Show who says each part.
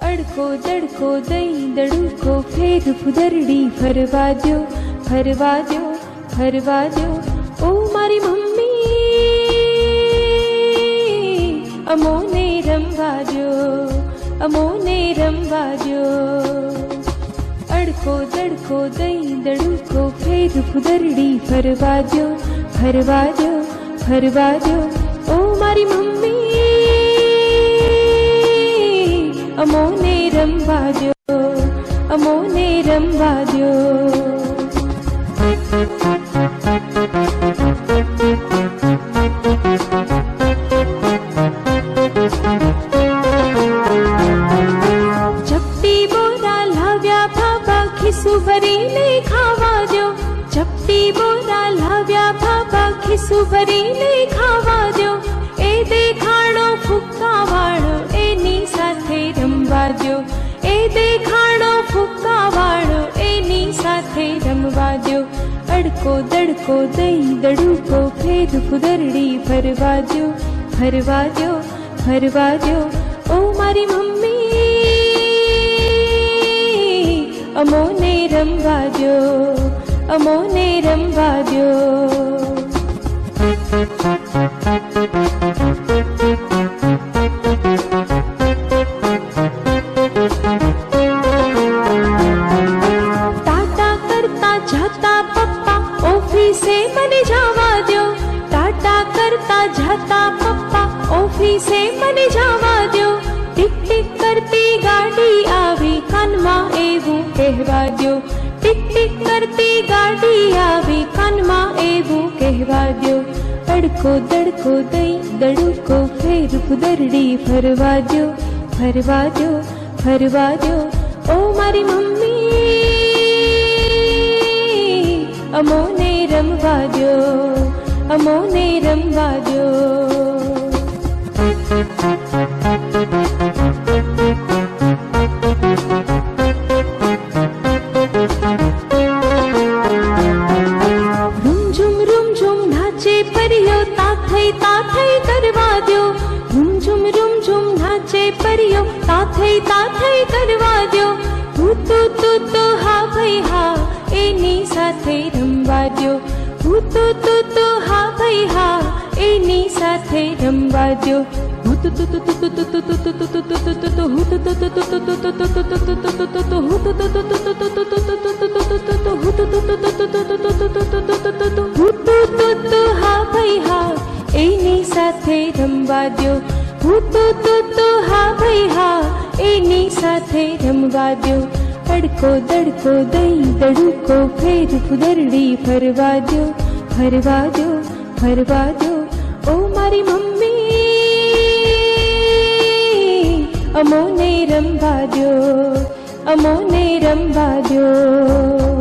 Speaker 1: અડકો દડકો દઈ દડુકો ફેર ફુદરડી ફરવા દ્યો, ફરવા દ્યો, ફરવા દ્યો. ઓ મારી મમ્મી અમોને રમવા દ્યો, અમોને રમવા દ્યો. અડકો દડકો દઈ દડુકો ફેર ફુદરડી ફરવા દ્યો, ફરવા દ્યો, ફરવા દ્યો. ઓ મારી મમ્મી અમોને રમવા દ્યો, અમોને રમવા દ્યો. ચપટી બોરા લાવ્યા બાબા ખિસ્સું ભરીને ખાવા દ્યો, ચપટી બોરા લાવ્યા બાબા ખિસ્સું ભરીને ખાવા દ્યો. એ દેખાડો ફૂક્કા વાળો એની સાથે રમવા દ્યો, એ દેખાડો ફૂક્કા વાળો એની સાથે રમવા દ્યો. અડકો દડકો દઈ દડુકો ફેર ફુદરડી ફરવા દ્યો, ફરવા દ્યો, ફરવા દ્યો. ઓ મારી મમ્મી અમોને રમવા દ્યો, અમોને રમવા દ્યો. ટાટા કરતા જાતા પપ્પા ઓફિસે મને જવા દ્યો, ટાટા કરતા જાતા પપ્પા ઓફિસે મને જવા દ્યો. ટીક ટીક કરતી ગાડી આવી કાનમાં એવું કહેવા દ્યો, ટીક ટીક કરતી ગાડી આવી કાનમાં એવું કહેવા દ્યો. અડકો દડકો દઈ દડુકો ફેર ફુદરડી ફરવા દ્યો, ફરવા દ્યો, ફરવા દ્યો. ઓ મારી મમ્મી અમોને રમવા દ્યો, અમોને રમવા દ્યો. રૂમઝુમ રૂમઝુમ નાચે પરિયો તાથઈ તાથઈ કરવા દ્યો, રૂમઝુમ રૂમઝુમ નાચે પરિયો તાથઈ તાથઈ કરવા દ્યો. હું તો હા ભાઈ હા એની સાથે રમવા દ્યો, હું તો હા ભાઈ હા એની સાથે રમવા દ્યો. હા ભાઈ હા એની સાથે રમવા દ્યો, હું તો હા ભાઈ હા એની સાથે રમવા દ્યો. અડકો દડકો દઈ દડુકો ફેર ફુદરડી ફરવા દ્યો, ફરવા દ્યો, ફરવા દ્યો. ઓ મારી મમ્મી અમોને રમવા દ્યો, અમોને રમવા દ્યો.